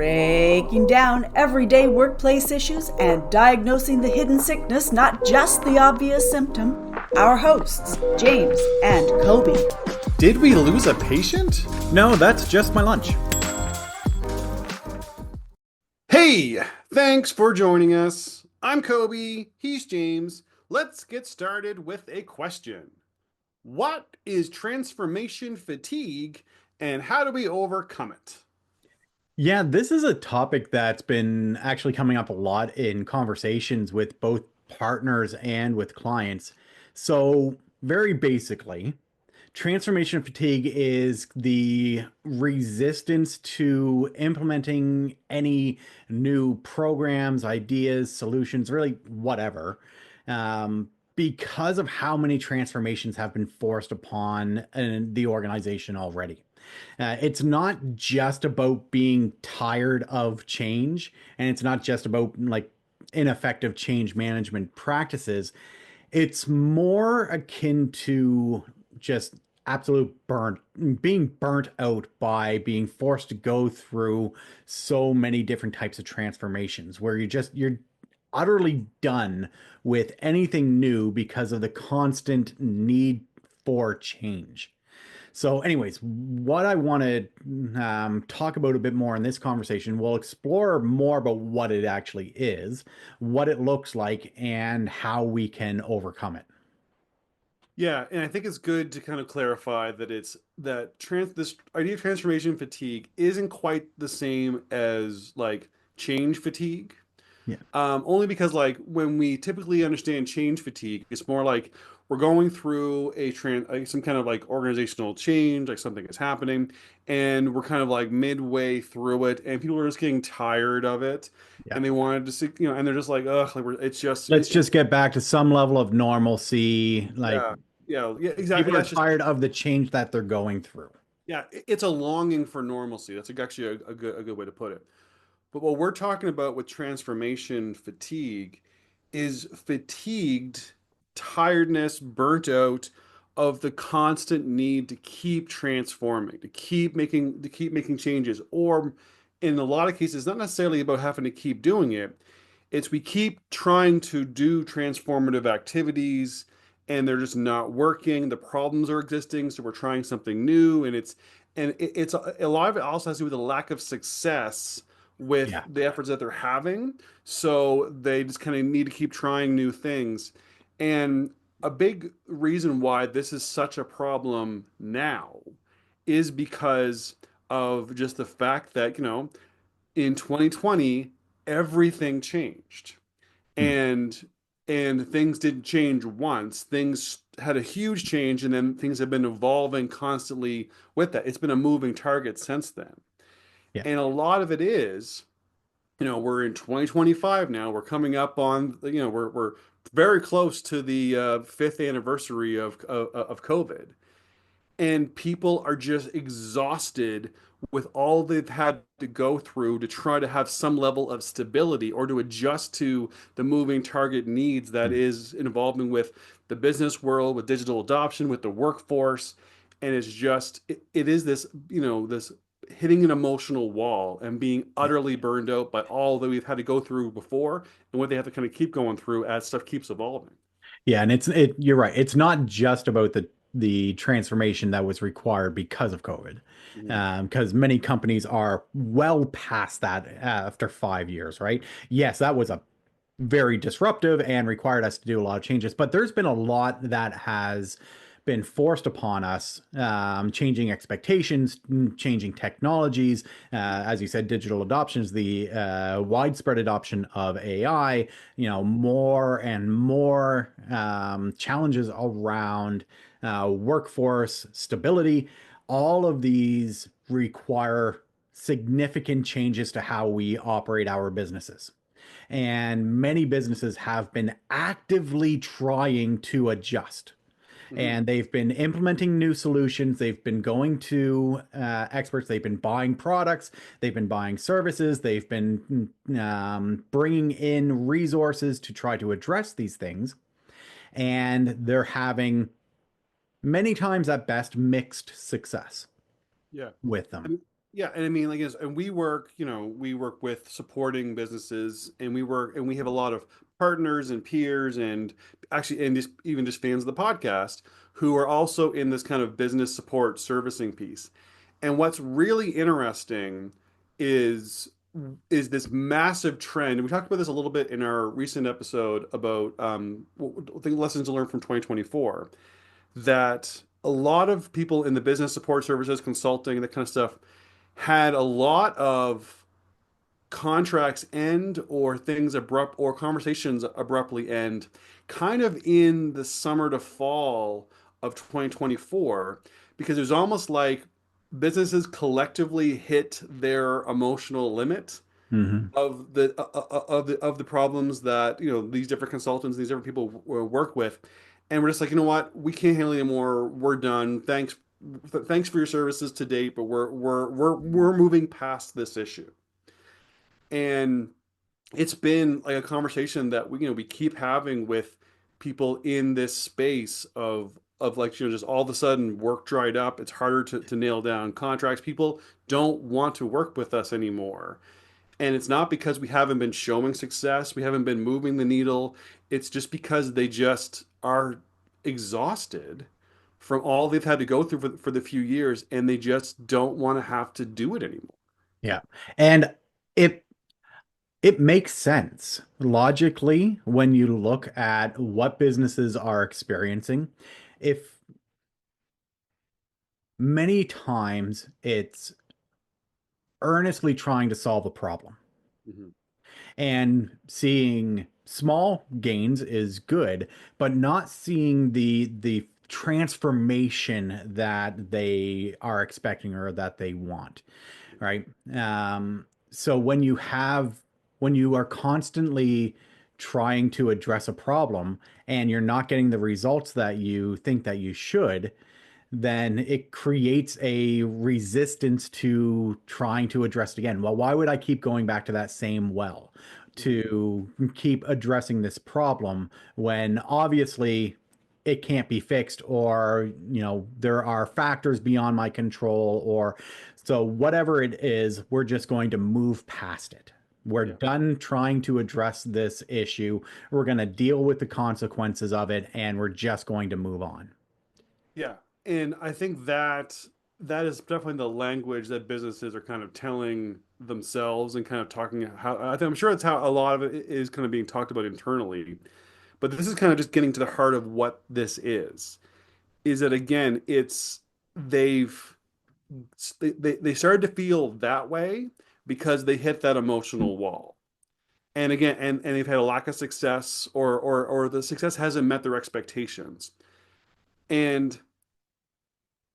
breaking down everyday workplace issues and diagnosing the hidden sickness, not just the obvious symptom. Our hosts, James and Kobe. Did we lose a patient? No, that's just my lunch. Hey, thanks for joining us. I'm Kobe, he's James. Let's get started with a question. What is transformation fatigue and how do we overcome it? Yeah, this is a topic that's been actually coming up a lot in conversations with both partners and with clients. So, very basically, transformation fatigue is the resistance to implementing any new programs, ideas, solutions, really whatever, because of how many transformations have been forced upon the organization already. It's not just about being tired of change, and it's not just about like ineffective change management practices. It's more akin to just being burnt out by being forced to go through so many different types of transformations where you're utterly done with anything new because of the constant need for change. So, anyways, what I want to talk about a bit more in this conversation, we'll explore more about what it actually is, what it looks like, and how we can overcome it. Yeah, and I think it's good to kind of clarify that this idea of transformation fatigue isn't quite the same as like change fatigue. Yeah. Only because like when we typically understand change fatigue, it's more like we're going through like some kind of like organizational change, like something is happening, and we're kind of like midway through it, and people are just getting tired of it, Yeah. and they wanted to see, and they're just like, ugh, like Let's just get back to some level of normalcy. Like yeah, yeah, exactly. people Yeah, are it's just tired of the change that they're going through. yeah, it's a longing for normalcy. That's actually a good way to put it. But what we're talking about with transformation fatigue is fatigued tiredness, burnt out of the constant need to keep transforming, to keep making changes, or in a lot of cases, not necessarily about having to keep doing it. It's we keep trying to do transformative activities and they're just not working. The problems are existing, so we're trying something new, and it's a lot of it also has to do with the lack of success with Yeah. the efforts that they're having. So they just kind of need to keep trying new things. And a big reason why this is such a problem now is because of just the fact that, in 2020, everything changed. Hmm. And things didn't change once. Things had a huge change and then things have been evolving constantly with that. It's been a moving target since then. Yeah. And a lot of it is we're in 2025 now. We're coming up on, we're very close to the fifth anniversary of COVID, and people are just exhausted with all they've had to go through to try to have some level of stability or to adjust to the moving target needs that Hmm. is involving with the business world, with digital adoption, with the workforce. And it's just, it is this, this hitting an emotional wall and being Yeah. utterly burned out by all that we've had to go through before and what they have to kind of keep going through as stuff keeps evolving. Yeah, and you're right. It's not just about the transformation that was required because of COVID. Mhm. Because many companies are well past that after 5 years, right? Yes, that was a very disruptive and required us to do a lot of changes. But there's been a lot that has been forced upon us, changing expectations, changing technologies. As you said, digital adoptions, the widespread adoption of AI, more and more challenges around workforce stability. All of these require significant changes to how we operate our businesses. And many businesses have been actively trying to adjust. Mhm. And they've been implementing new solutions. They've been going to experts. They've been buying products. They've been buying services. They've been bringing in resources to try to address these things. And they're having many times at best mixed success Yeah. with I them. mean, Yeah, and I mean, like, and we work with supporting businesses, and we have a lot of partners and peers, and actually, and just even just fans of the podcast who are also in this kind of business support servicing piece. And what's really interesting is is this massive trend. And we talked about this a little bit in our recent episode about I think lessons to learn from 2024. That a lot of people in the business support services, consulting, that kind of stuff had a lot of contracts end or things abrupt or conversations abruptly end kind of in the summer to fall of 2024 because it was almost like businesses collectively hit their emotional limit Hmm. of the problems that these different consultants, these different people work with, and we're just like, you know what, we can't handle anymore. We're done. Thanks for your services to date, but we're moving past this issue. And it's been like a conversation that we keep having with people in this space of like just all of a sudden work dried up. It's harder to nail down contracts. People don't want to work with us anymore. And it's not because we haven't been showing success, we haven't been moving the needle. It's just because they just are exhausted from all they've had to go through for the few years, and they just don't want to have to do it anymore. Yeah. And it it makes sense logically when you look at what businesses are experiencing. If many times it's earnestly trying to solve a problem. Mhm. And seeing small gains is good, but not seeing the transformation that they are expecting or that they want, right? So when you are constantly trying to address a problem and you're not getting the results that you think that you should, then it creates a resistance to trying to address it again. Well, why would I keep going back to that same well Mhm. to keep addressing this problem when obviously it can't be fixed, or there are factors beyond my control, or so whatever it is, we're just going to move past it. We're Yeah. done trying to address this issue. We're going to deal with the consequences of it, and we're just going to move on. Yeah. And I think that that is definitely the language that businesses are kind of telling themselves and kind of talking how I'm sure it's how a lot of it is kind of being talked about internally. But this is kind of just getting to the heart of what this is that again, it's they've they started to feel that way because they hit that emotional wall. And again, and they've had a lack of success, or the success hasn't met their expectations. And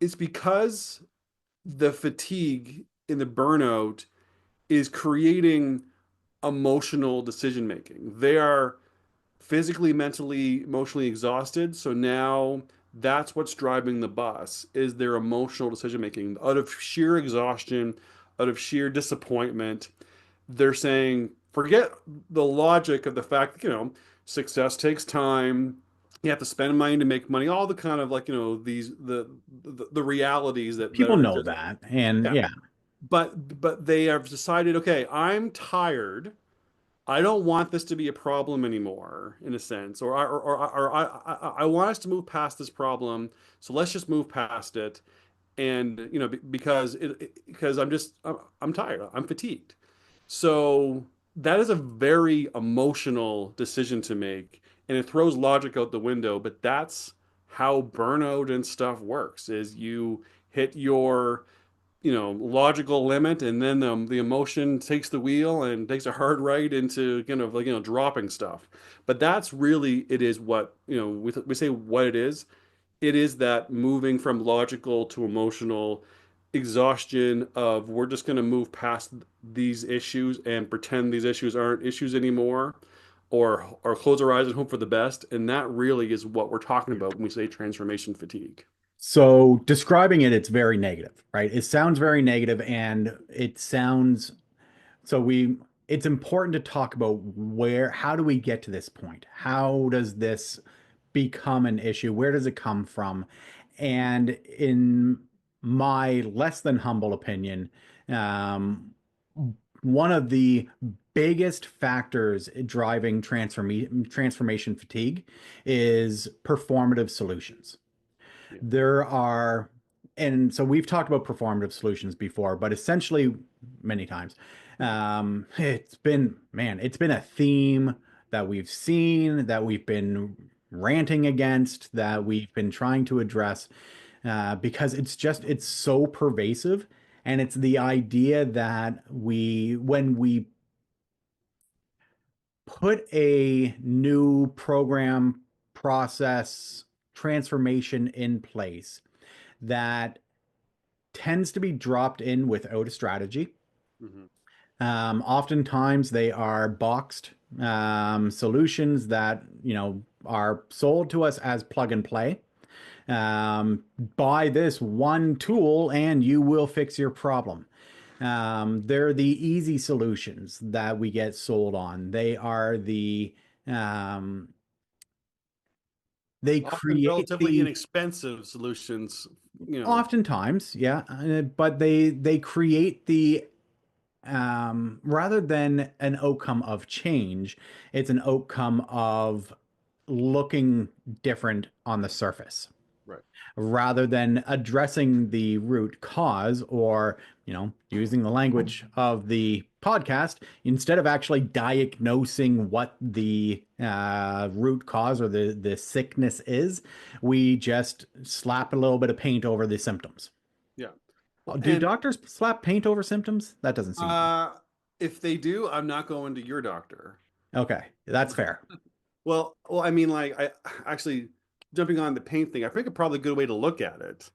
it's because the fatigue in the burnout is creating emotional decision making. They are physically, mentally, emotionally exhausted. So now that's what's driving the bus is their emotional decision making. Out of sheer exhaustion, out of sheer disappointment, they're saying, forget the logic of the fact that, success takes time. You have to spend money to make money, all the kind of like, these the realities that People are know just that, and yeah. yeah. But they have decided, okay, I'm tired. I don't want this to be a problem anymore, in a sense, or I want us to move past this problem. So let's just move past it, and because because I'm tired, I'm fatigued. So that is a very emotional decision to make, and it throws logic out the window. But that's how burnout and stuff works: is you hit your logical limit, and then the emotion takes the wheel and takes a hard right into kind of like dropping stuff. But that's really it is what we say what it is that moving from logical to emotional exhaustion of we're just going to move past these issues and pretend these issues aren't issues anymore, or close our eyes and hope for the best. And that really is what we're talking about when we say transformation fatigue. So describing it, it's very negative, right? It sounds very negative, and it sounds so we it's important to talk about how do we get to this point? How does this become an issue? Where does it come from? And in my less than humble opinion, Um, One of the biggest factors driving transformation fatigue is performative solutions. Yeah. There are, and so we've talked about performative solutions before, but essentially many times, it's been a theme that we've seen, that we've been ranting against, that we've been trying to address, because it's so pervasive. And it's the idea that when we put a new program, process, transformation in place that tends to be dropped in without a strategy. Hmm. Oftentimes they are boxed solutions that, are sold to us as plug and play. Buy this one tool and you will fix your problem. They're the easy solutions that we get sold on. Um, they Often create relatively the inexpensive solutions, you know. oftentimes, yeah, but they create the rather than an outcome of change, it's an outcome of looking different on the surface Right. rather than addressing the root cause or, using the language of the podcast, instead of actually diagnosing what the root cause or the sickness is, we just slap a little bit of paint over the symptoms. Yeah. Oh, Well, do and doctors slap paint over symptoms? That doesn't seem to. uh, if they do, I'm not going to your doctor. Okay, that's fair. Well, I mean, like, I actually jumping on the paint thing. I think a probably good way to look at it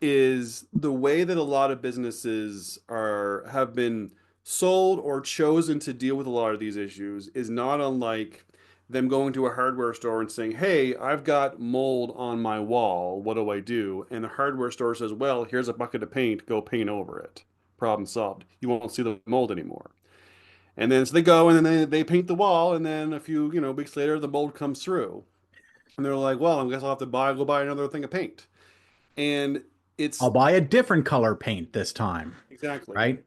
is the way that a lot of businesses are have been sold or chosen to deal with a lot of these issues is not unlike them going to a hardware store and saying, "Hey, I've got mold on my wall. What do I do?" And the hardware store says, "Well, here's a bucket of paint. Go paint over it. Problem solved. You won't see the mold anymore." And then so they go and then they paint the wall, and then a few, weeks later, the mold comes through. And they're like, "Well, I guess I'll have to go buy another thing of paint." And I'll it's buy a different color paint this time, exactly. right?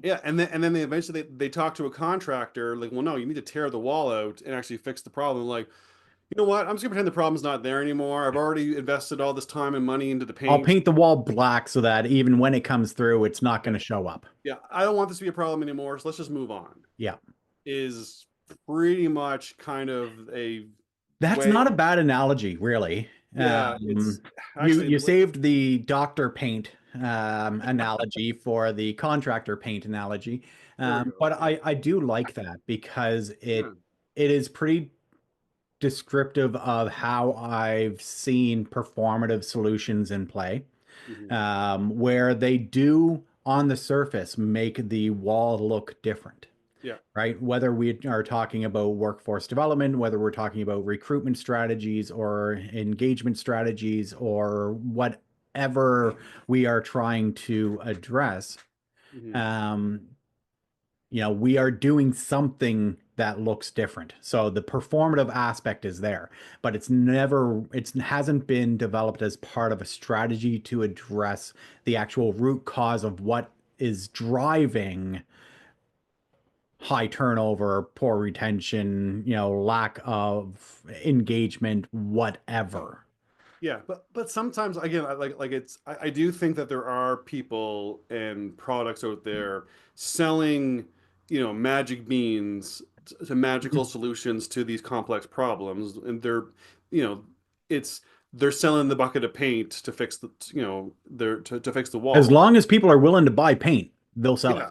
Yeah, and then they eventually they talk to a contractor like, "Well, no, you need to tear the wall out and actually fix the problem." Like, you know what? I'm just gonna pretend the problem's not there anymore. I've already invested all this time and money into the I'll paint. paint the wall black so that even when it comes through, it's not going Yeah, to show up. yeah, I don't want this to be a problem anymore, so let's just move on. Yeah. Is pretty much kind of a That's way. not a bad analogy, really. Yeah, it's actually You saved the doctor paint analogy for the contractor paint analogy. there we go. But I do like that because Yeah. it is pretty descriptive of how I've seen performative solutions in play, Hmm. where they do on the surface make the wall look different, Yeah. right? Whether we are talking about workforce development, whether we're talking about recruitment strategies or engagement strategies or whatever we are trying to address, Hmm. um, we are doing something that looks different. So the performative aspect is there, but it hasn't been developed as part of a strategy to address the actual root cause of what is driving high turnover, poor retention, lack of engagement, whatever. Yeah, but sometimes again, I do think that there are people and products out there selling, magic beans to magical solutions to these complex problems, and you know, it's they're selling the bucket of paint to fix the, they're to fix the As wall. long as people are willing to buy paint, they'll sell it.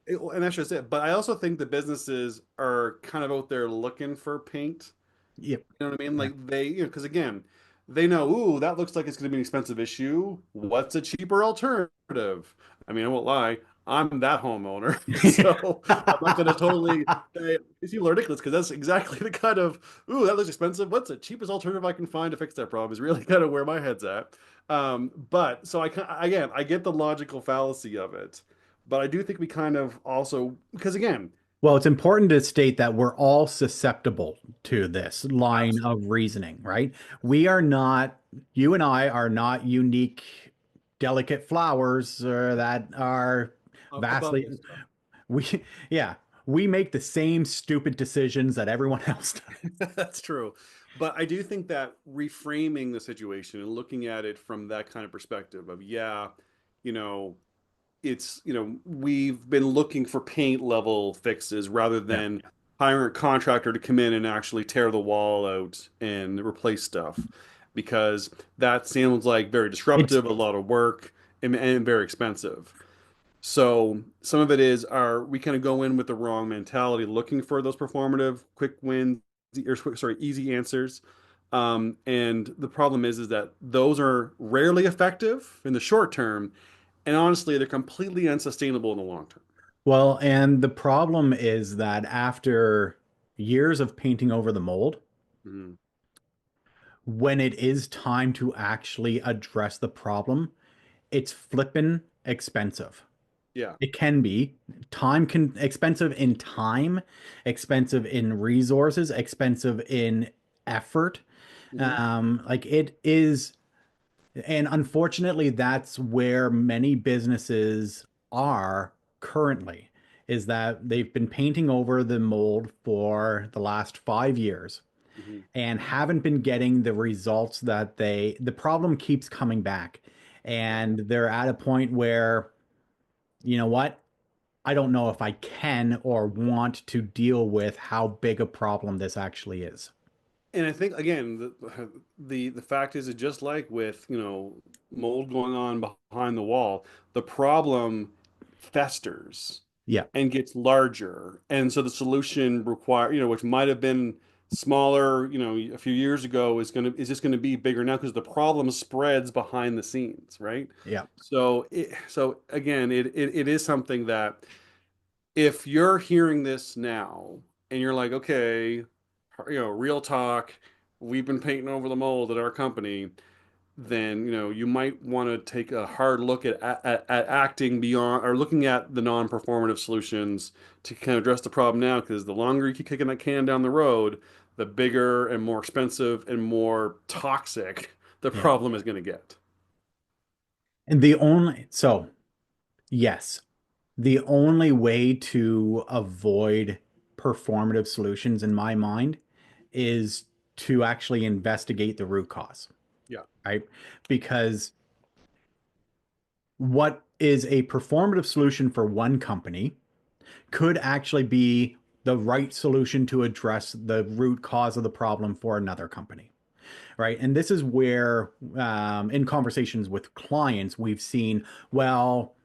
Yeah, and that's just it. But I also think the businesses are kind of out there looking for paint. Yep. You know what I mean? Yeah. Like they, because again, they know, ooh, that looks like it's going to be an expensive issue. What's a cheaper alternative? I mean, I won't lie, I'm that homeowner, so I'm not going to totally say it's ridiculous because that's exactly the kind of, ooh, that looks expensive. What's the cheapest alternative I can find to fix that problem is really kind of where my head's at. But so again, I get the logical fallacy of it, but I do think we kind of also because again, Well, it's important to state that we're all susceptible to this line absolutely, of reasoning, right? We are not, you and I are not unique, delicate flowers that are above vastly. this stuff. We, yeah, we make the same stupid decisions that everyone else does. That's true. But I do think that reframing the situation and looking at it from that kind of perspective of, yeah, you know, we've been looking for paint level fixes rather Yeah, than hiring a contractor to come in and actually tear the wall out and replace stuff because that sounds like very it's disruptive, a lot of work, and very expensive. So some of it is we kind of go in with the wrong mentality, looking for those performative, quick wins, or sorry, easy answers. And the problem is that those are rarely effective in the short term, and honestly, they're completely unsustainable in the long term. well, and the problem is that after years of painting over the mold, Mhm. when it is time to actually address the problem, it's flippin' expensive. Yeah. It can be expensive in time, expensive in resources, expensive in effort. Hmm. Like it is, and unfortunately, that's where many businesses are currently, is that they've been painting over the mold for the last 5 years Hmm. and haven't been getting the results that the problem keeps coming back. Yeah. And they're at a point where, you know what? I don't know if I can or want to deal with how big a problem this actually is. And I think again, the fact is, it just like with mold going on behind the wall, the problem festers Yeah, and gets larger, and so the solution which might have been smaller, a few years ago, is just gonna be bigger now because the problem spreads behind the scenes, right? yeah. So again, it is something that if you're hearing this now and you're like, okay, real talk, we've been painting over the mold at our company, then you might want to take a hard look at acting beyond or looking at the non-performative solutions to kind of address the problem now, because the longer you keep kicking that can down the road, the bigger and more expensive and more toxic the Yeah. problem is going to get. And yes, the only way to avoid performative solutions in my mind is to actually investigate the root cause, Yeah. right? Because what is a performative solution for one company could actually be the right solution to address the root cause of the problem for another company, right? And this is where, in conversations with clients, we've seen, well,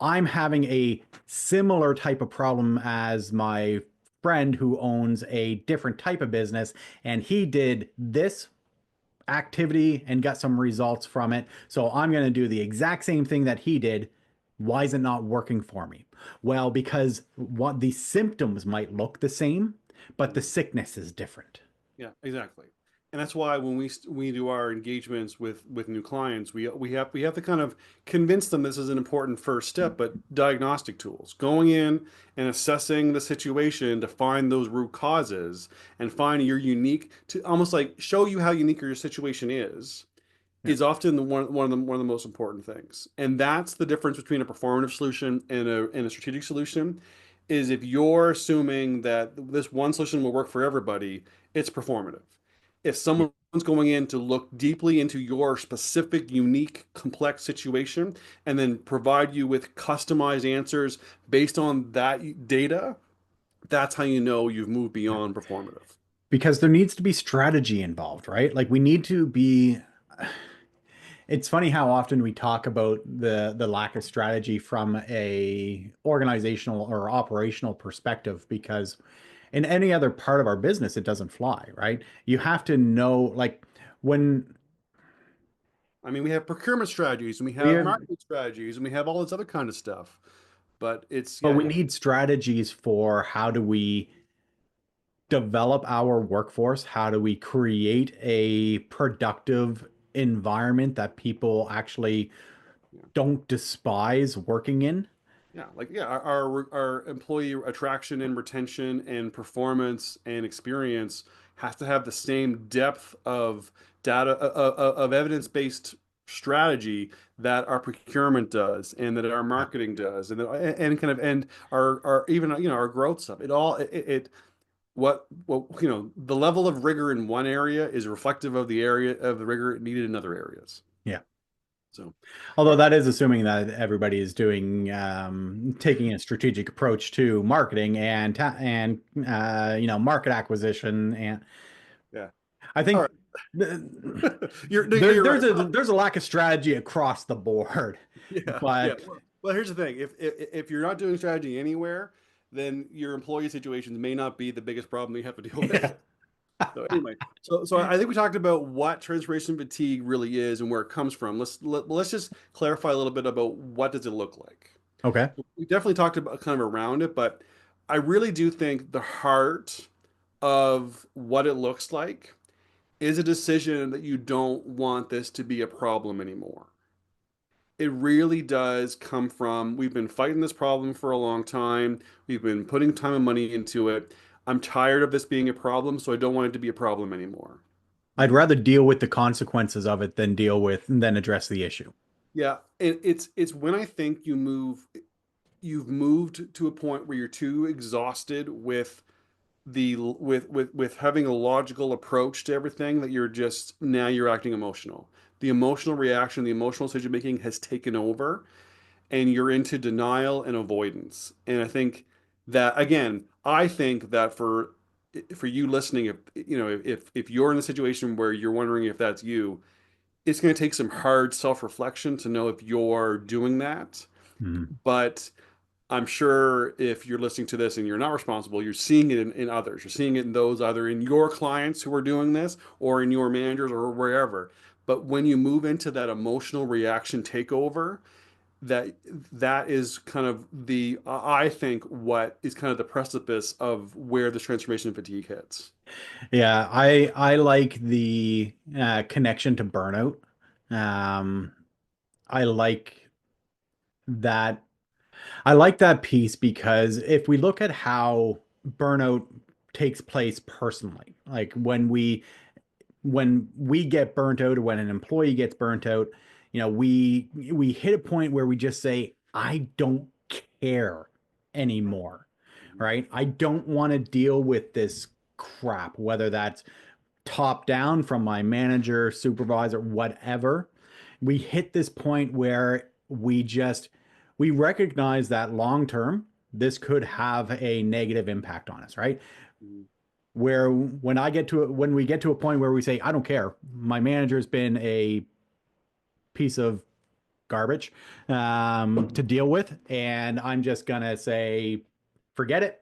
I'm having a similar type of problem as my friend who owns a different type of business, and he did this activity and got some results from it. So I'm going to do the exact same thing that he did. Why is it not working for me? Well, because what the symptoms might look the same, but the Mhm. sickness is different. Yeah, exactly. And that's why when we do our engagements with new clients, we have to kind of convince them this is an important first step, but diagnostic tools, going in and assessing the situation to find those root causes and find your unique, to almost like show you how unique your situation Yeah. is often one of the most important things. And that's the difference between a performative solution and a strategic solution. Is if you're assuming that this one solution will work for everybody, it's performative. If someone's going in to look deeply into your specific, unique, complex situation and then provide you with customized answers based on that data, that's how you know you've moved Yeah. beyond performative. Because there needs to be strategy involved, right? Like we need to be it's funny how often we talk about the lack of strategy from a organizational or operational perspective because in any other part of our business it doesn't fly, right? You have to know like when I mean, we have procurement strategies and we we have have marketing strategies and we have all this other kind of stuff. But but yeah, we need strategies for how do we develop our workforce? How do we create a productive environment that people actually yeah, don't despise working in? yeah. Like yeah, our employee attraction and retention and performance and experience has to have the same depth of data of evidence-based strategy that our procurement does and that our Yeah. marketing does and kind of and our even our growth stuff. It all it what the level of rigor in one area is reflective of the area of the rigor needed in other areas. Yeah. So, Although all right. that is assuming that everybody is doing taking a strategic approach to marketing and market acquisition, and Yeah. I All think right. th- You're right. there's a lack of strategy across the board, Yeah, yeah. but Well, here's the thing. If you're not doing strategy anywhere, then your employee situations may not be the biggest problem you have to deal yeah. with. So anyway, so I think we talked about what transformation fatigue really is and where it comes from. Let's just clarify a little bit about what does it look like. Okay. We definitely talked about kind of around it, but I really do think the heart of what it looks like is a decision that you don't want this to be a problem anymore. It really does come from we've been fighting this problem for a long time. We've been putting time and money into it. I'm tired of this being a problem, so I don't want it to be a problem anymore. I'd rather deal with the consequences of it than address the issue. Yeah, it's when I think you've moved to a point where you're too exhausted with with having a logical approach to everything that you're just now you're acting emotional. The emotional reaction, the emotional decision making has taken over and you're into denial and avoidance. And I think that again, I think that for you listening, if you're in a situation where you're wondering if that's you, it's going to take some hard self-reflection to know if you're doing that. Mhm. But I'm sure if you're listening to this and you're not responsible, you're seeing it in others. You're seeing it in those either in your clients who are doing this or in your managers or wherever. But when you move into that emotional reaction takeover, that that is kind of the I think what is kind of the precipice of where this transformation fatigue hits. Yeah, I like the connection to burnout. Um, I like that I like that piece because if we look at how burnout takes place personally, like when we get burnt out or when an employee gets burnt out, we hit a point where we just say, I don't care anymore, right? I don't want to deal with this crap, whether that's top down from my manager, supervisor, whatever. We hit this point where we recognize that long term, this could have a negative impact on us, right? Mhm. Where when we get to a point where we say, I don't care, my manager's been a piece of garbage to deal with, and I'm just gonna say, forget it.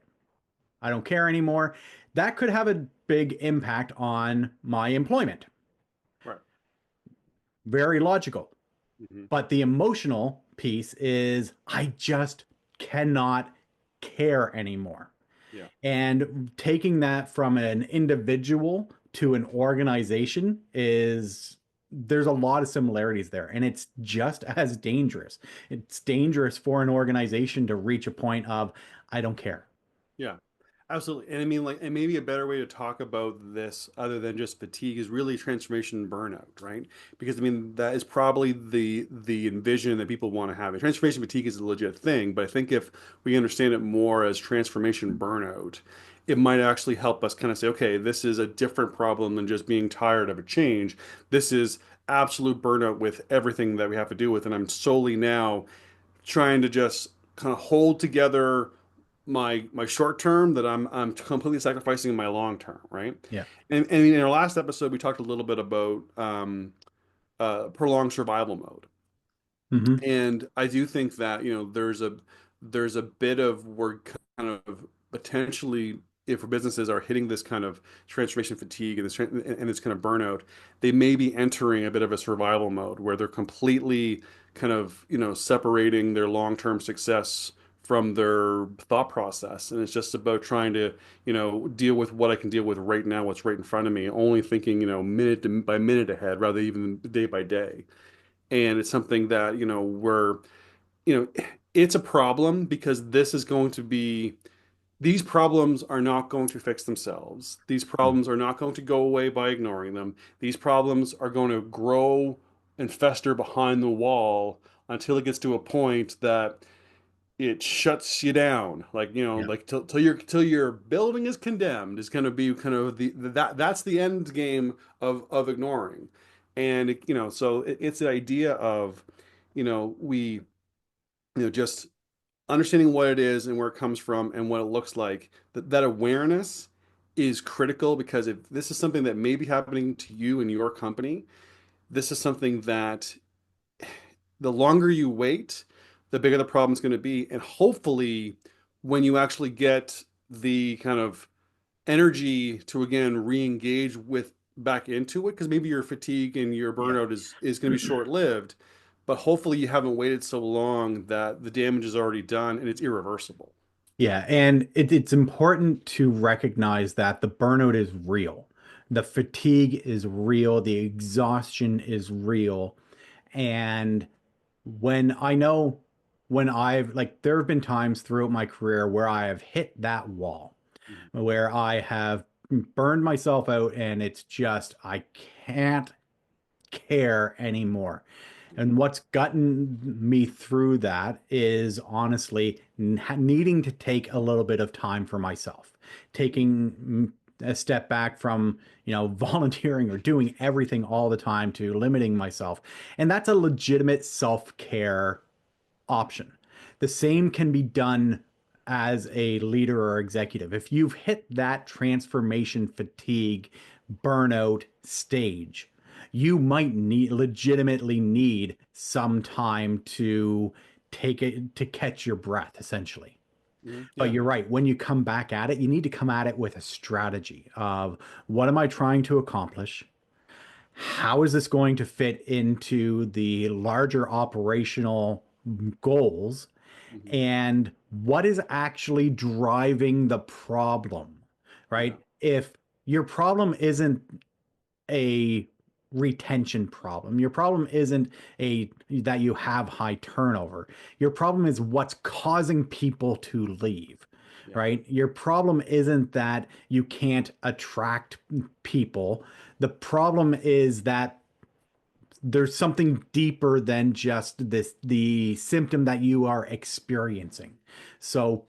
I don't care anymore. That could have a big impact on my employment. Right. Very logical. Hmm. But the emotional piece is I just cannot care anymore. Yeah. And taking that from an individual to an organization is there's a lot of similarities there. And it's just as dangerous. It's dangerous for an organization to reach a point of, I don't care. Yeah. Absolutely. And I mean, like, and maybe a better way to talk about this other than just fatigue is really transformation and burnout, right? Because I mean, that is probably the envision that people want to have. And transformation fatigue is a legit thing, but I think if we understand it more as transformation burnout, it might actually help us kind of say, okay, this is a different problem than just being tired of a change. This is absolute burnout with everything that we have to do with, and I'm solely now trying to just kind of hold together my short term that I'm completely sacrificing my long term, right? Yeah. And in our last episode, we talked a little bit about prolonged survival mode, Hmm. and I do think that there's a bit of we're kind of potentially if businesses are hitting this kind of transformation fatigue and this kind of burnout, they may be entering a bit of a survival mode where they're completely kind of separating their long-term success from their thought process, and it's just about trying to deal with what I can deal with right now, what's right in front of me, only thinking by minute ahead rather even day by day. And it's something that you know it's a problem because this is going to be these problems are not going to fix themselves. These problems are not going to go away by ignoring them. These problems are going to grow and fester behind the wall until it gets to a point that it shuts you down. Like, Yeah. like till your building is condemned is going to be kind of that's the end game of ignoring. And so it's the idea of, we, just understanding what it is and where it comes from and what it looks like. That awareness is critical, because if this is something that may be happening to you in your company, this is something that the longer you wait, the bigger the problem's going to be. And hopefully, when you actually get the kind of energy to again re-engage with back into it, because maybe your fatigue and your Yeah. burnout is going to be short-lived, but hopefully you haven't waited so long that the damage is already done and it's irreversible. Yeah, and it's important to recognize that the burnout is real. The fatigue is real, the exhaustion is real. And when I know when I've like there have been times throughout my career where I have hit that wall, Mhm. where I have burned myself out and it's just I can't care anymore. And what's gotten me through that is honestly needing to take a little bit of time for myself, taking a step back from, volunteering or doing everything all the time to limiting myself. And that's a legitimate self-care option. The same can be done as a leader or executive. If you've hit that transformation fatigue, burnout stage, you might legitimately need some time to take it to catch your breath, essentially. But Yeah. you're right. When you come back at it, you need to come at it with a strategy of what am I trying to accomplish? How is this going to fit into the larger operational goals? Mhm. And what is actually driving the problem, Yeah. right? If your problem isn't a retention problem, your problem isn't a that you have high turnover. Your problem is what's causing people to leave, Yeah. right? Your problem isn't that you can't attract people. The problem is that there's something deeper than just the symptom that you are experiencing. So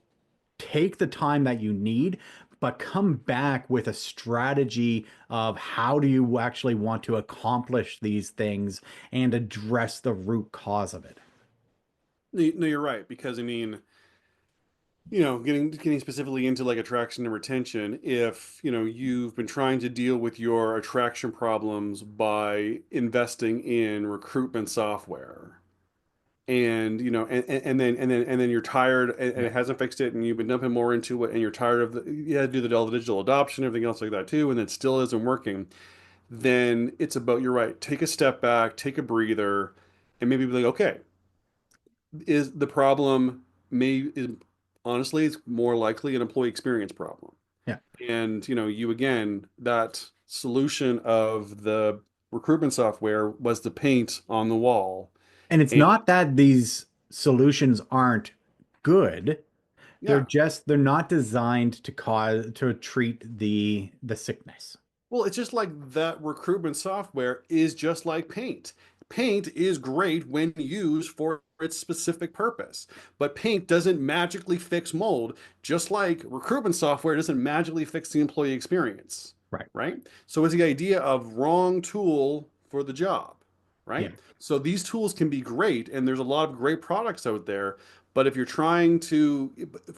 take the time that you need, but come back with a strategy of how do you actually want to accomplish these things and address the root cause of it. No, you're right, because I mean, getting specifically into like attraction and retention, if, you've been trying to deal with your attraction problems by investing in recruitment software, and and then you're tired, and Yeah. it hasn't fixed it, and you've been dumping more into it, and you're tired of you had to do all the digital adoption, everything else like that too, and it still isn't working, then it's about, you're right, take a step back, take a breather, and maybe be like, okay, is the problem, may is honestly, it's more likely an employee experience problem. Yeah. And you again, that solution of the recruitment software was the paint on the wall. And it's And not that these solutions aren't good. yeah, They're not designed to treat the sickness. well, it's just like that recruitment software is just like paint. Paint is great when used for its specific purpose, but paint doesn't magically fix mold, just like recruitment software doesn't magically fix the employee experience, Right. right? So it's the idea of wrong tool for the job, Yeah. right? So these tools can be great, and there's a lot of great products out there, but if you're trying to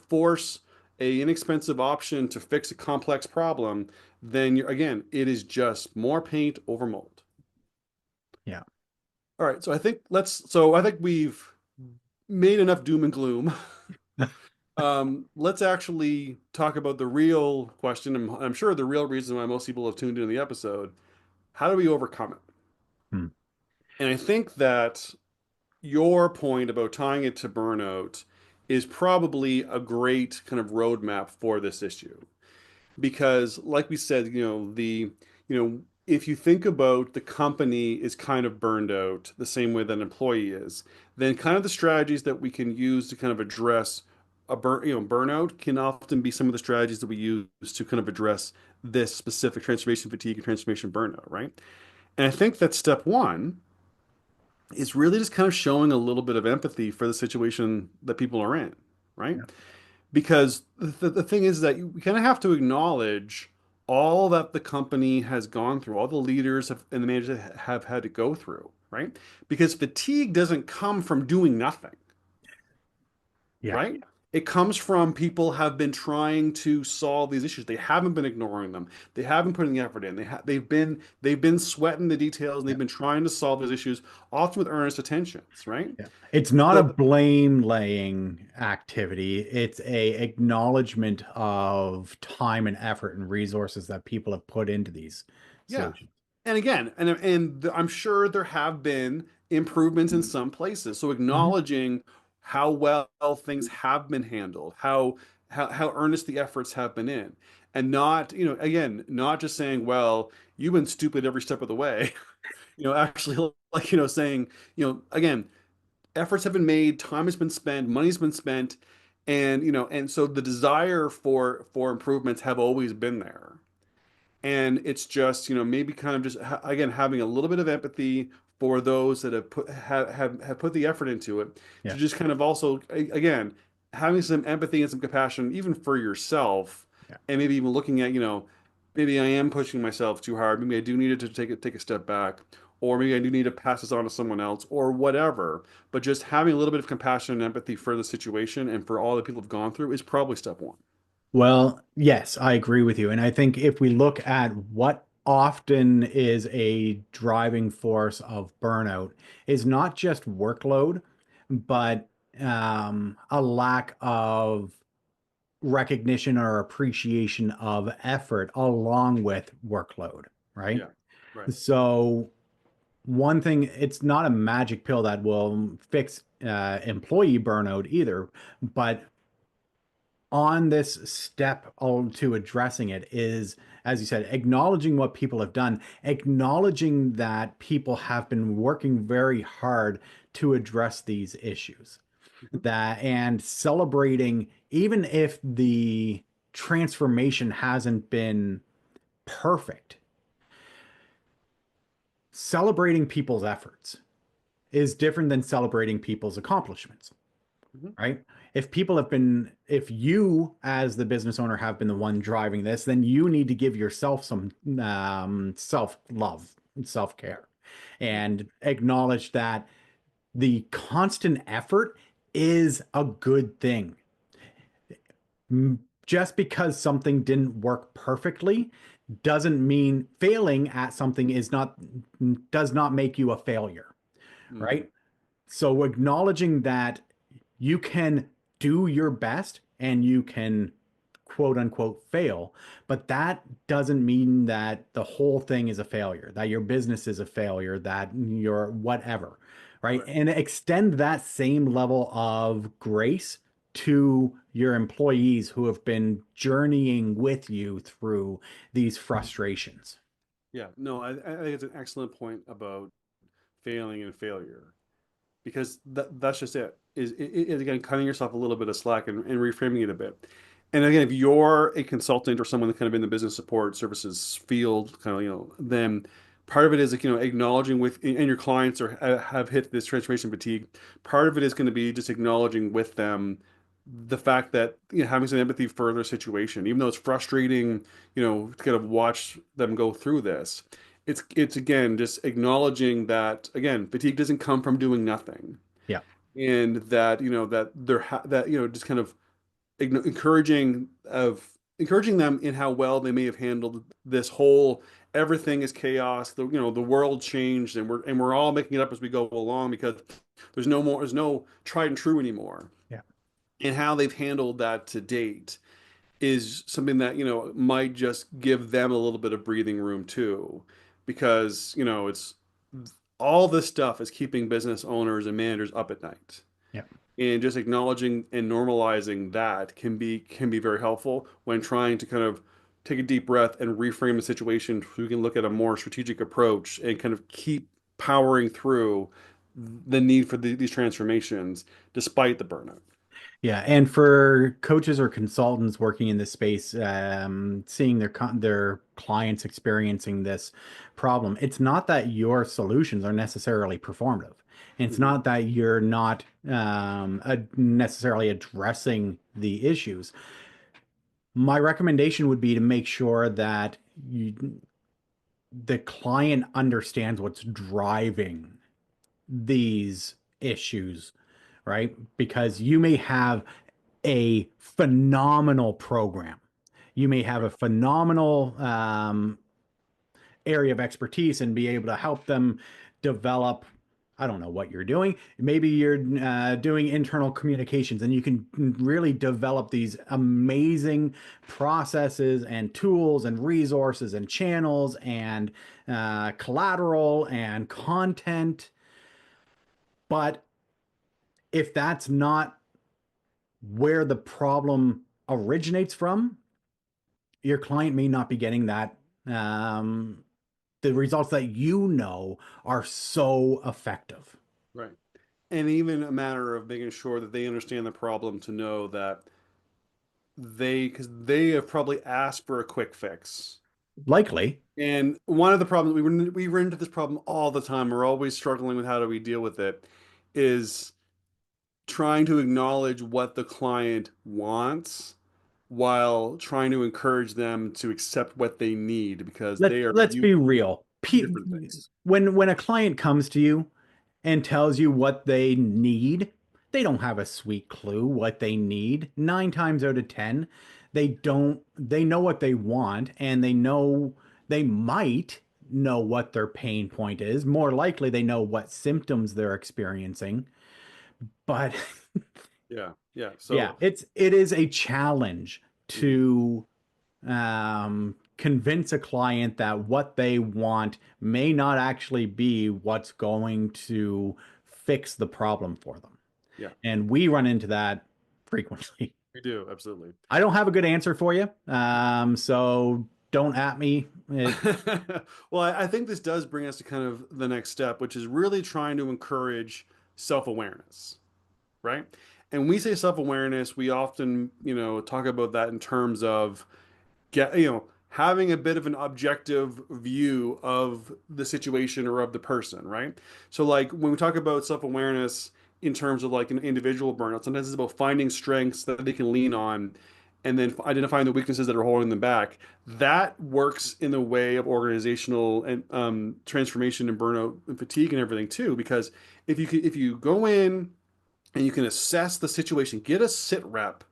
force a inexpensive option to fix a complex problem, then again, it is just more paint over mold. Yeah. All right, so I think we've made enough doom and gloom. Let's actually talk about the real question, and I'm sure the real reason why most people have tuned into the episode. How do we overcome it? Hmm. And I think that your point about tying it to burnout is probably a great kind of roadmap for this issue. Because like we said, if you think about the company is kind of burned out the same way that an employee is, then kind of the strategies that we can use to kind of address burnout can often be some of the strategies that we use to kind of address this specific transformation fatigue and transformation burnout, right? And I think that step one it's really just kind of showing a little bit of empathy for the situation that people are in, right? Yeah. Because the thing is that you kind of have to acknowledge all that the company has gone through, all the leaders and the managers have had to go through, right? Because fatigue doesn't come from doing nothing, Yeah. right? It comes from people have been trying to solve these issues. They haven't been ignoring them. They haven't putting the effort in. They've been sweating the details and Yeah. they've been trying to solve those issues, often with earnest attentions, right? Yeah. It's not a So blame laying activity. It's a acknowledgement of time and effort and resources that people have put into these yeah. solutions. And again, I'm sure there have been improvements in some places. So Mhm. acknowledging how well things have been handled, how earnest the efforts have been in, and not, again, not just saying, well, you've been stupid every step of the way. Actually, like, saying, again, efforts have been made, time has been spent, money's been spent, and so the desire for improvements have always been there. And it's just, maybe kind of just again having a little bit of empathy for those that have put the effort into it, Yeah. to just kind of also again having some empathy and some compassion even for yourself, Yeah. and maybe even looking at, maybe I am pushing myself too hard, maybe I do need to take a step back, or maybe I do need to pass this on to someone else or whatever. But just having a little bit of compassion and empathy for the situation and for all that people have gone through is probably step one. Well, yes, I agree with you. And I think if we look at what often is a driving force of burnout is not just workload, but a lack of recognition or appreciation of effort along with workload, right? Yeah, right. So one thing, it's not a magic pill that will fix employee burnout either, but on this step to addressing it is, as you said, acknowledging what people have done, acknowledging that people have been working very hard to address these issues, Mhm. that and celebrating, even if the transformation hasn't been perfect, celebrating people's efforts is different than celebrating people's accomplishments. Mhm. Right? If you as the business owner have been the one driving this, then you need to give yourself some self-love, self-care, Yeah. and acknowledge that the constant effort is a good thing. Just because something didn't work perfectly doesn't mean failing at something does not make you a failure, Mhm. right? So acknowledging that you can do your best and you can quote unquote fail, but that doesn't mean that the whole thing is a failure, that your business is a failure, that you're whatever, right? Right. And extend that same level of grace to your employees who have been journeying with you through these frustrations. Yeah, no, I think it's an excellent point about failing and failure, because that's just it. Is again cutting yourself a little bit of slack and reframing it a bit. And again, if you're a consultant or someone kind of in the business support services field, kind of, then part of it is like, acknowledging with and your clients or have hit this transformation fatigue. Part of it is going to be just acknowledging with them the fact that, having some empathy for their situation, even though it's frustrating, to kind of watch them go through this. It's again just acknowledging that again, fatigue doesn't come from doing nothing, Yeah. and that that just kind of encouraging them in how well they may have handled this whole everything is chaos, the world changed, and we're all making it up as we go along, because there's no tried and true anymore, Yeah. and how they've handled that to date is something that might just give them a little bit of breathing room too, because it's all this stuff is keeping business owners and managers up at night, Yeah. and just acknowledging and normalizing that can be very helpful when trying to kind of take a deep breath and reframe the situation so we can look at a more strategic approach and kind of keep powering through the need for these transformations despite the burnout. Yeah, and for coaches or consultants working in this space, seeing their clients experiencing this problem, it's not that your solutions are necessarily performative. And it's Mhm. not that you're not necessarily addressing the issues. My recommendation would be to make sure that the client understands what's driving these issues, right? Because you may have a phenomenal program. You may have a Right. phenomenal area of expertise and be able to help them develop. I don't know what you're doing. Maybe you're doing internal communications and you can really develop these amazing processes and tools and resources and channels and collateral and content. But if that's not where the problem originates from, your client may not be getting that um, the results that you know are so effective. Right. And even a matter of making sure that they understand the problem to know that because they have probably asked for a quick fix. Likely. And one of the problems we run into this problem all the time. We're always struggling with how do we deal with it, is trying to acknowledge what the client wants while trying to encourage them to accept what they need because they are Let's used be to real. different things. When a client comes to you and tells you what they need, they don't have a sweet clue what they need. 9 times out of 10, they don't, they know what they want and they might know what their pain point is. More likely, they know what symptoms they're experiencing. But Yeah, yeah. yeah, So it is a challenge mhm, to convince a client that what they want may not actually be what's going to fix the problem for them. yeah, And we run into that frequently. we do absolutely. I don't have a good answer for you. So don't at me. Well, I think this does bring us to kind of the next step, which is really trying to encourage self-awareness, right? And when we say self-awareness, we often, talk about that in terms of having a bit of an objective view of the situation or of the person, right? So like when we talk about self-awareness in terms of like an individual burnout, sometimes it's about finding strengths that they can lean on and then identifying the weaknesses that are holding them back. That works in the way of organizational and transformation and burnout and fatigue and everything too, because if you go in and you can assess the situation, get a sit rep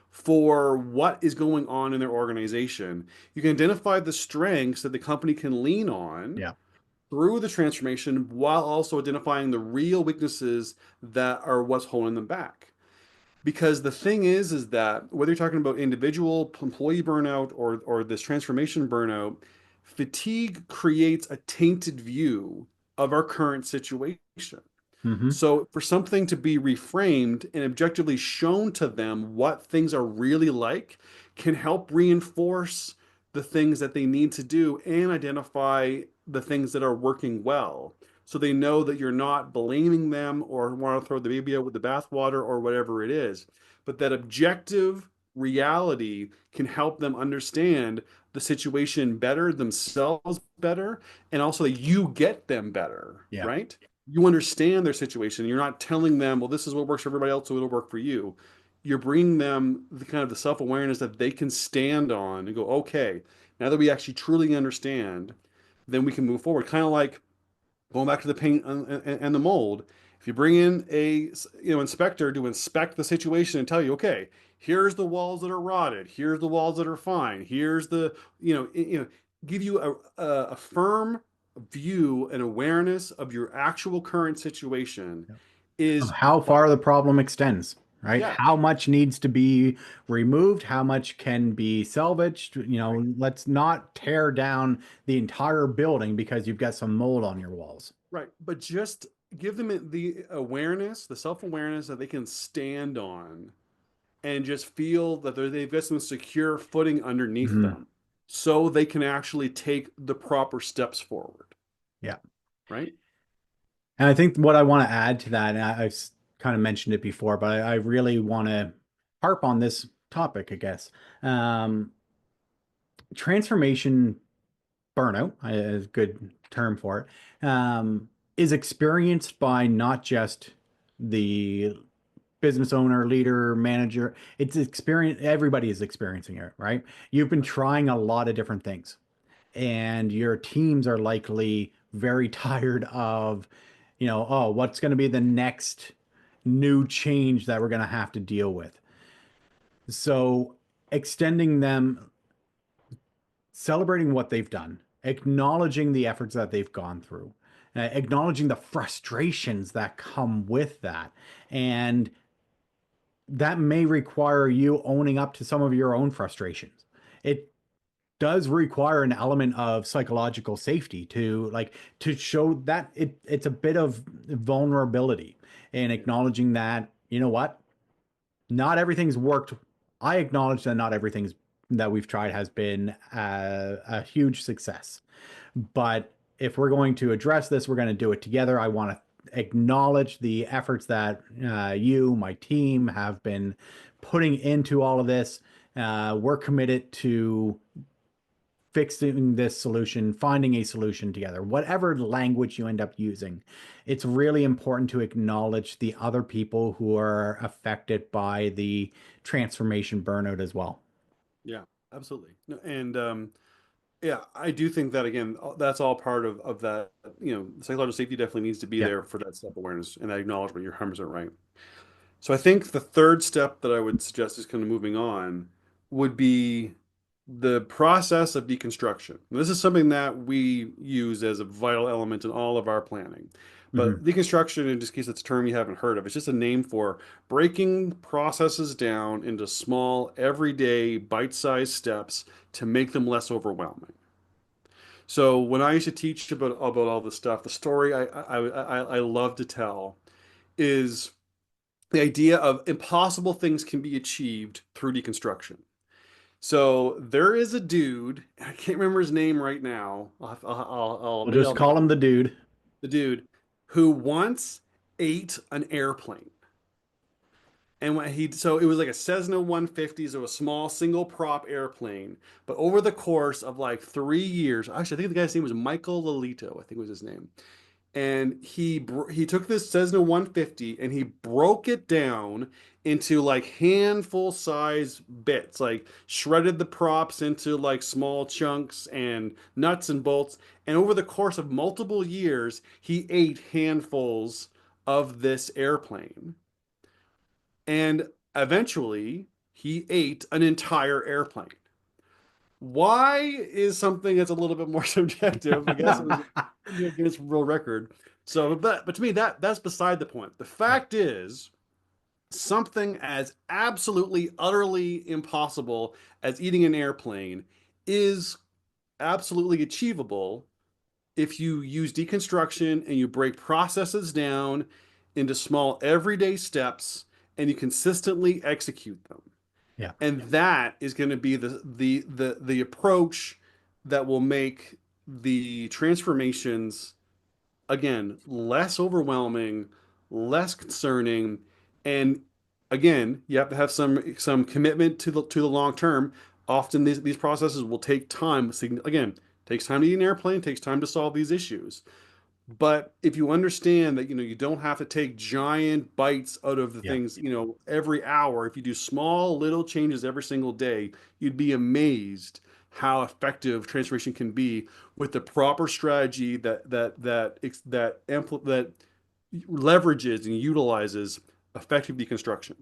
for what is going on in their organization. You can identify the strengths that the company can lean on Yeah. through the transformation while also identifying the real weaknesses that are what's holding them back. Because the thing is that whether you're talking about individual employee burnout or this transformation burnout, fatigue creates a tainted view of our current situation. Hmm. So, for something to be reframed and objectively shown to them what things are really like can help reinforce the things that they need to do and identify the things that are working well. So they know that you're not blaming them or want to throw the baby out with the bathwater or whatever it is, but that objective reality can help them understand the situation better, themselves better, and also that you get them better, Yeah. right? You understand their situation. You're not telling them, well, this is what works for everybody else, so it'll work for you. You're bringing them the kind of the self-awareness that they can stand on and go, okay, now that we actually truly understand, then we can move forward. Kind of like going back to the paint and the mold. If you bring in a inspector to inspect the situation and tell you, okay, here's the walls that are rotted, here's the walls that are fine, here's the give you a firm view and awareness of your actual current situation Of is how far the problem extends, right? yeah, How much needs to be removed? How much can be salvaged? right, Let's not tear down the entire building because you've got some mold on your walls. right. But just give them the awareness, the self-awareness that they can stand on and just feel that they've got some secure footing underneath Mhm. them so they can actually take the proper steps forward, Yeah. right? And I think what I want to add to that, and I've kind of mentioned it before, but I really want to harp on this topic, I guess. Um, Transformation burnout is a good term for it. is experienced by not just the business owner, leader, manager. It's experience, everybody is experiencing it, right? You've been trying a lot of different things, and your teams are likely very tired of, oh, what's going to be the next new change that we're going to have to deal with. So extending them, celebrating what they've done, acknowledging the efforts that they've gone through, acknowledging the frustrations that come with that. And that may require you owning up to some of your own frustrations. It does require an element of psychological safety to show that it's a bit of vulnerability and Yeah. acknowledging that, you know what, not everything's worked. I acknowledge that not everything's that we've tried has been a huge success. But if we're going to address this, we're going to do it together. I want to acknowledge the efforts that you, my team, have been putting into all of this. We're committed to fixing this solution, finding a solution together, whatever language you end up using. It's really important to acknowledge the other people who are affected by the transformation burnout as well. Yeah, absolutely. No, and yeah, I do think that again, that's all part of that. Psychological safety definitely needs to be Yeah. there for that self-awareness and that acknowledgement. You're 100% right. So I think the third step that I would suggest is kind of moving on would be the process of deconstruction. And this is something that we use as a vital element in all of our planning. But Mhm. deconstruction, in this case, it's a term you haven't heard of. It's just a name for breaking processes down into small, everyday, bite-sized steps to make them less overwhelming. So when I used to teach about all this stuff, the story I love to tell is the idea of impossible things can be achieved through deconstruction. So there is a dude, I can't remember his name right now. We'll Maybe just I'll think call of him the dude. the dude who once ate an airplane. And so it was like a Cessna 150, so a small single prop airplane. But over the course of like 3 years, actually, I think the guy's name was Michael Lolito, I think was his name. And he took this Cessna 150 and he broke it down into like handful size bits, like shredded the props into like small chunks and nuts and bolts. And over the course of multiple years, he ate handfuls of this airplane. And eventually, he ate an entire airplane. Why is something that's a little bit more subjective? I guess it was against world record. So, but to me, that's beside the point. The Right. fact is, something as absolutely, utterly impossible as eating an airplane is absolutely achievable if you use deconstruction and you break processes down into small everyday steps and you consistently execute them. Yeah. And that is going to be the approach that will make the transformations again less overwhelming, less concerning, and again, you have to have some commitment to the long term. Often these processes will take time. Again, takes time to eat an airplane, takes time to solve these issues. But if you understand that, you don't have to take giant bites out of the Yeah. things, every hour. If you do small little changes every single day, you'd be amazed how effective transformation can be with the proper strategy that leverages and utilizes effective deconstruction.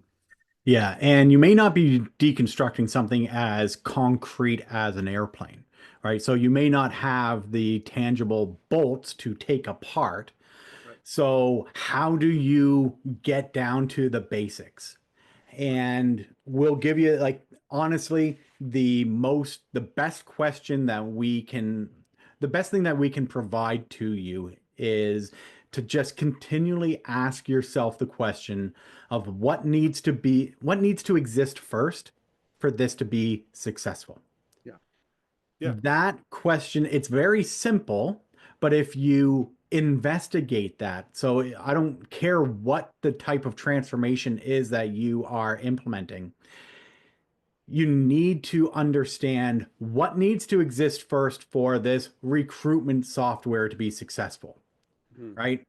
Yeah, and you may not be deconstructing something as concrete as an airplane, right? So you may not have the tangible bolts to take apart. Right. So how do you get down to the basics? Right. And we'll give you, like, honestly, the best question that we can, the best thing that we can provide to you is to just continually ask yourself the question of what needs to exist first for this to be successful. Yeah. Yeah. That question, it's very simple, but if you investigate that, so I don't care what the type of transformation is that you are implementing, you need to understand what needs to exist first for this recruitment software to be successful. Hmm. right?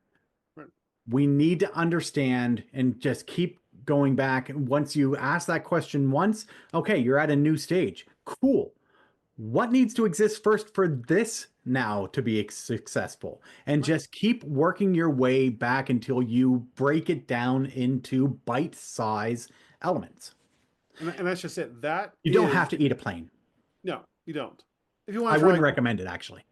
Right. We need to understand and just keep going back. And once you ask that question once, okay, you're at a new stage. Cool. What needs to exist first for this now to be successful? And Right. just keep working your way back until you break it down into bite-size elements. And that's just it. That You don't have is, to eat a plane. no, you don't. If you want I to try, wouldn't recommend it, actually.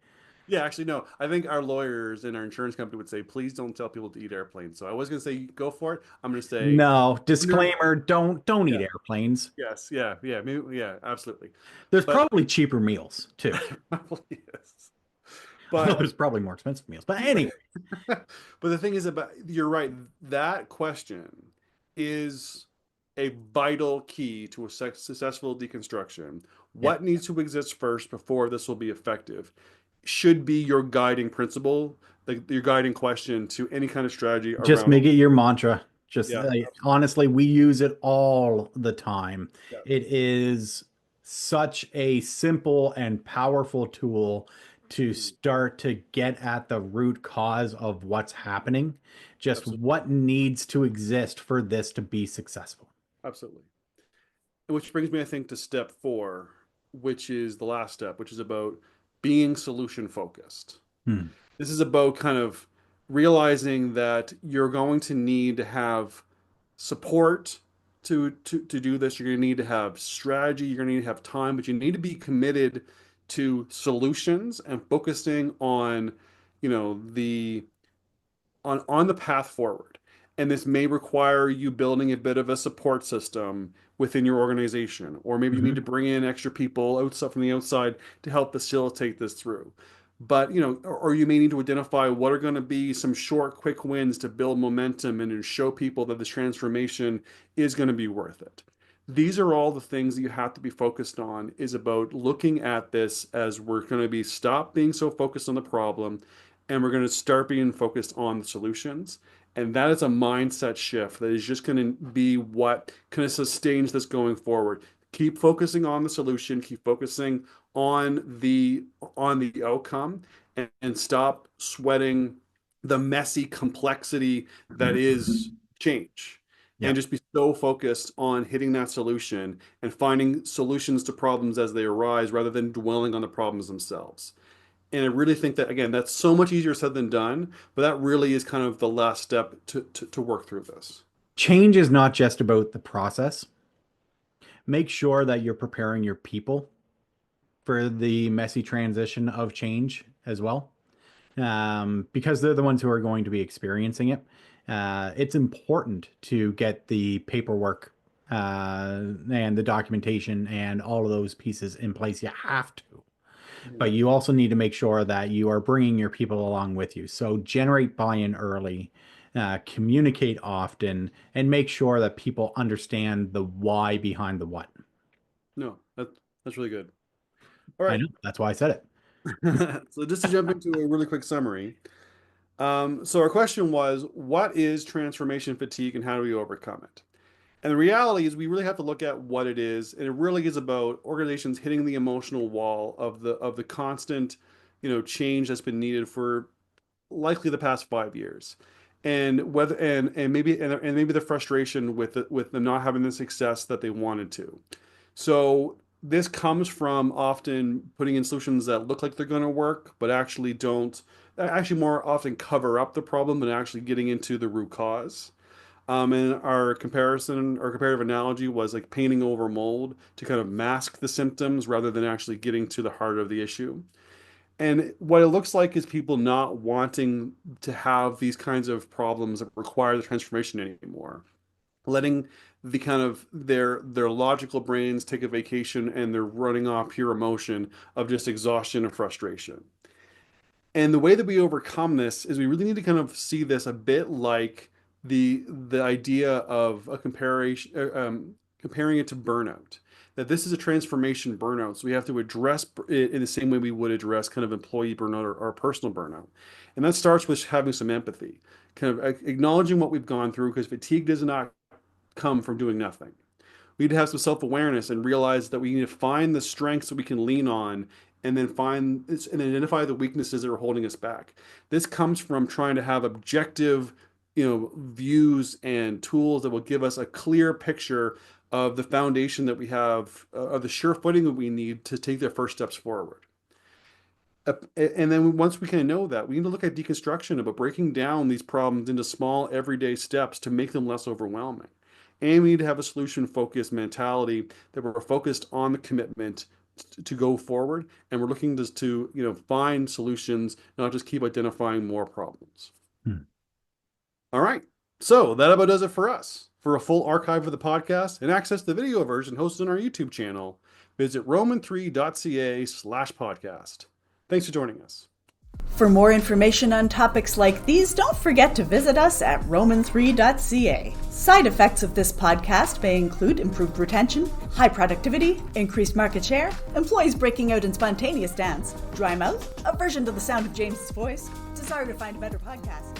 yeah, actually, no. I think our lawyers and our insurance company would say, please don't tell people to eat airplanes. So I was going to say, go for it. I'm going to say, No, under, disclaimer, don't eat yeah, airplanes. yes, yeah, yeah, maybe, yeah, absolutely. There's But probably cheaper meals too. probably is. Although But there's probably more expensive meals. But anyway, but the thing is about you're right. That question is a vital key to a successful deconstruction. yeah. What needs to exist first before this will be effective should be your guiding principle, your guiding question to any kind of strategy Just around. make it your mantra. Just Yeah, honestly, we use it all the time. yeah, It is such a simple and powerful tool to mhm, start to get at the root cause of what's happening, just absolutely, what needs to exist for this to be successful. absolutely. Which brings me, I think, to step four, which is the last step, which is about being solution focused. Hmm. This is about kind of realizing that you're going to need to have support to do this. You're going to need to have strategy. You're going to need to have time, but you need to be committed to solutions and focusing on, the on the path forward. And this may require you building a bit of a support system within your organization, or maybe you need to Mhm. bring in extra people outside from the outside to help facilitate this through. But, or you may need to identify what are going to be some short, quick wins to build momentum and to show people that this transformation is going to be worth it. These are all the things that you have to be focused on, is about looking at this as we're going to be stop being so focused on the problem and we're going to start being focused on the solutions. And that is a mindset shift that is just going to be what kind of sustains this going forward. Keep focusing on the solution, keep focusing on the outcome, and stop sweating the messy complexity that is change. Yeah. And just be so focused on hitting that solution and finding solutions to problems as they arise rather than dwelling on the problems themselves. And I really think that, again, that's so much easier said than done, but that really is kind of the last step to work through this. Change is not just about the process. Make sure that you're preparing your people for the messy transition of change as well, because they're the ones who are going to be experiencing it. It's important to get the paperwork and the documentation and all of those pieces in place. You have to. But Mhm. you also need to make sure that you are bringing your people along with you. So generate buy-in early, communicate often, and make sure that people understand the why behind the what. No, that's really good. All I right. know, that's why I said it. So just to jump into a really quick summary. So our question was, what is transformation fatigue and how do we overcome it? And the reality is we really have to look at what it is, and it really is about organizations hitting the emotional wall of the constant, change that's been needed for likely the past 5 years, and whether and maybe the frustration with them not having the success that they wanted to. So this comes from often putting in solutions that look like they're going to work, but actually don't. Actually, more often cover up the problem than actually getting into the root cause. And our comparative analogy was like painting over mold to kind of mask the symptoms rather than actually getting to the heart of the issue. And what it looks like is people not wanting to have these kinds of problems that require the transformation anymore. Letting the kind of their logical brains take a vacation and they're running off pure emotion of just exhaustion and frustration. And the way that we overcome this is we really need to kind of see this a bit like the idea of a comparison, comparing it to burnout. That this is a transformation burnout, so we have to address it in the same way we would address kind of employee burnout or personal burnout. And that starts with having some empathy, kind of acknowledging what we've gone through, because fatigue does not come from doing nothing. We need to have some self-awareness and realize that we need to find the strengths that we can lean on and then and identify the weaknesses that are holding us back. This comes from trying to have objective, views and tools that will give us a clear picture of the foundation that we have, of the sure footing that we need to take the first steps forward. And then once we kind of know that, we need to look at deconstruction, about breaking down these problems into small everyday steps to make them less overwhelming. And we need to have a solution-focused mentality that we're focused on the commitment to go forward, and we're looking to find solutions, not just keep identifying more problems. All right, so that about does it for us. For a full archive of the podcast and access the video version hosted on our YouTube channel, visit roman3.ca/podcast. Thanks for joining us. For more information on topics like these, don't forget to visit us at roman3.ca. Side effects of this podcast may include improved retention, high productivity, increased market share, employees breaking out in spontaneous dance, dry mouth, aversion to the sound of James's voice, desire to find a better podcast.